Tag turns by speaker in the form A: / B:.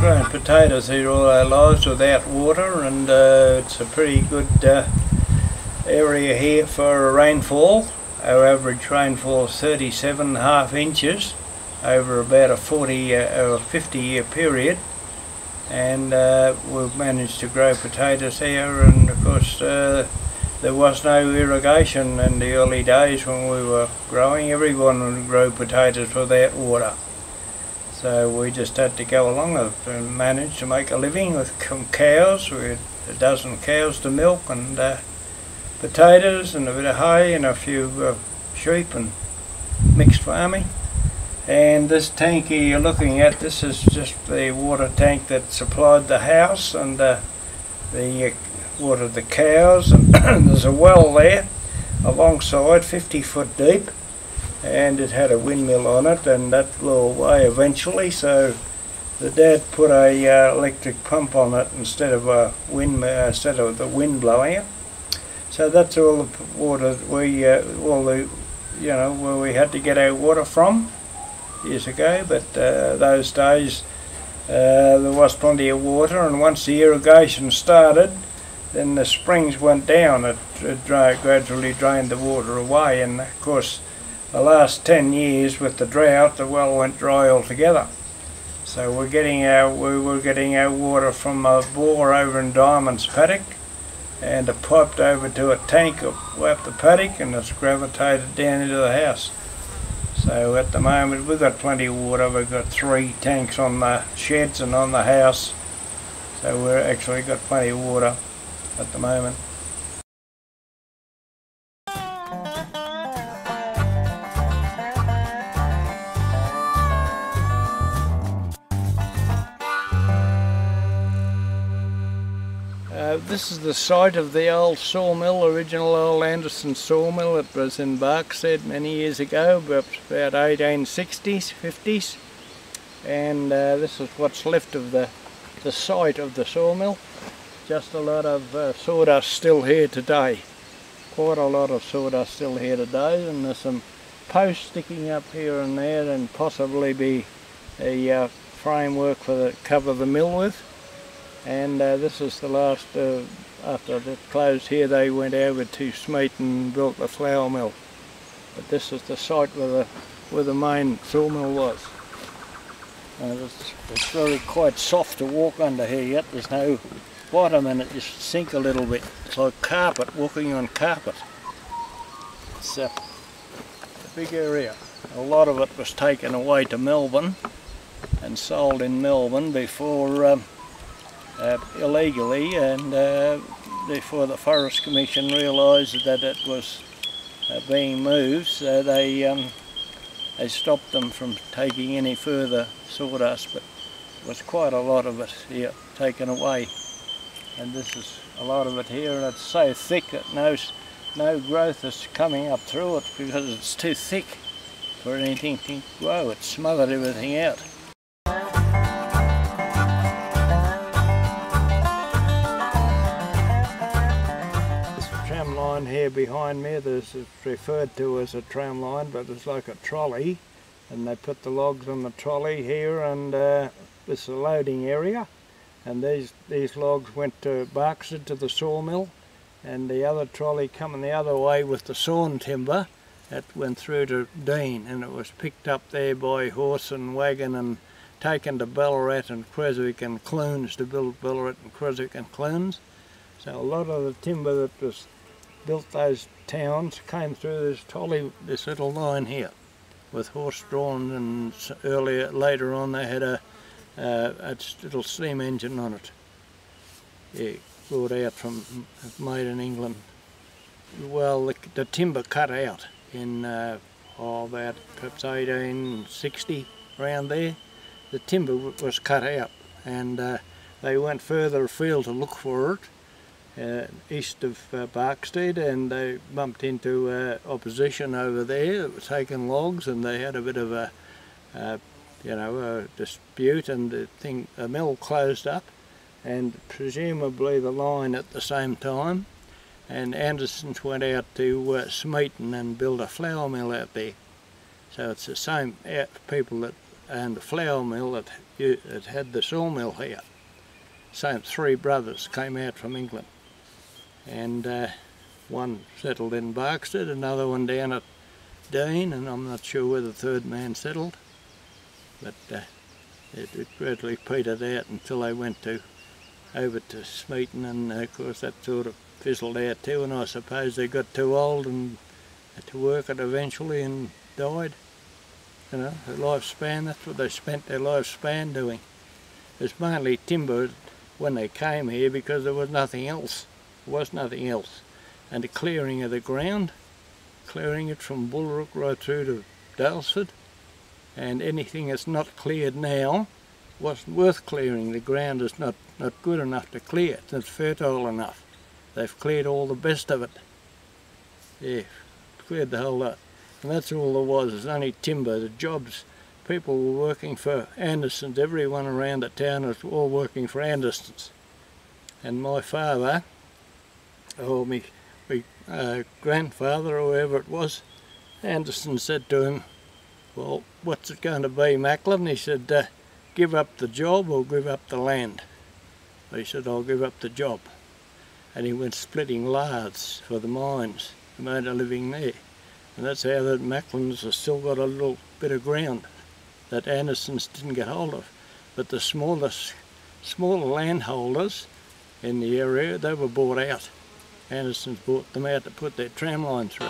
A: grown potatoes here all our lives without water, and it's a pretty good area here for rainfall. Our average rainfall is 37.5 inches over about a 40 or 50 year period, and we've managed to grow potatoes here. And of course there was no irrigation in the early days when we were growing. Everyone would grow potatoes without water. So we just had to go along and manage to make a living with cows. We had a dozen cows to milk, and potatoes and a bit of hay and a few sheep and mixed farming. And this tank here you're looking at, this is just the water tank that supplied the house and the watered the cows. And there's a well there alongside, 50 foot deep, and it had a windmill on it, and that blew away eventually, so the dad put a electric pump on it instead of a windmill, instead of the wind blowing it. So that's all the water where we had to get our water from years ago. But those days there was plenty of water, and once the irrigation started, then the springs went down. It gradually drained the water away, and of course the last 10 years with the drought, the well went dry altogether. So we were getting our water from a bore over in Diamond's paddock, and it piped over to a tank way up the paddock, and it's gravitated down into the house. So at the moment we've got plenty of water. We've got 3 tanks on the sheds and on the house, so we've actually got plenty of water at the moment. This is the site of the old sawmill, original old Anderson sawmill. It was in Barkstead many years ago, about 1860s, 50s, and this is what's left of the site of the sawmill. Just a lot of sawdust still here today. Quite a lot of sawdust still here today, and there's some posts sticking up here and there, and possibly be a framework for cover the mill with. And this is the last, after it closed here, they went over to Smeet and built the flour mill. But this is the site where the main sawmill was. It's really quite soft to walk under here yet. There's no bottom in it, you sink a little bit. It's like carpet, walking on carpet. It's a big area. A lot of it was taken away to Melbourne and sold in Melbourne before illegally, and before the Forest Commission realised that it was being moved, so they stopped them from taking any further sawdust. But there was quite a lot of it here taken away, and this is a lot of it here, and it's so thick that no growth is coming up through it because it's too thick for anything to grow. It smothered everything out. Line here behind me, it's referred to as a tram line, but it's like a trolley, and they put the logs on the trolley here, and this is a loading area, and these logs went to Barkstead to the sawmill, and the other trolley coming the other way with the sawn timber that went through to Dean, and it was picked up there by horse and wagon and taken to Ballarat and Creswick and Clunes to build Ballarat and Creswick and Clunes. So a lot of the timber that was built those towns came through this trolley, this little line here, with horse drawn, and later on they had a little steam engine on it. Yeah, brought out from, made in England. Well, the timber cut out in about perhaps 1860, around there. The timber was cut out, and they went further afield to look for it. East of Barkstead, and they bumped into opposition over there that were taking logs, and they had a bit of a dispute, and the mill closed up, and presumably the line at the same time, and Andersons went out to Smeeton and built a flour mill out there. So it's the same people that owned a flour mill that had the sawmill here. So 3 brothers came out from England, and one settled in Barkstead, another one down at Dean, and I'm not sure where the third man settled, but it gradually petered out until they went over to Smeaton, and of course that sort of fizzled out too, and I suppose they got too old and had to work it eventually and died. You know, their lifespan, that's what they spent their lifespan doing. It's mainly timber when they came here because there was nothing else. There was nothing else. And the clearing of the ground, clearing it from Bullrook right through to Dalesford, and anything that's not cleared now wasn't worth clearing. The ground is not good enough to clear, it's not fertile enough. They've cleared all the best of it. Yeah, cleared the whole lot. And that's all there was, it's only timber. The jobs, people were working for Andersons, everyone around the town was all working for Andersons. And my father, or my grandfather, or whoever it was, Anderson said to him, well, what's it going to be, Macklin? He said, give up the job or give up the land. He said, I'll give up the job. And he went splitting laths for the mines, and made a living there. And that's how the Macklins have still got a little bit of ground that Andersons didn't get hold of. But the smaller landholders in the area, they were bought out. Andersons bought them out to put their tram line through.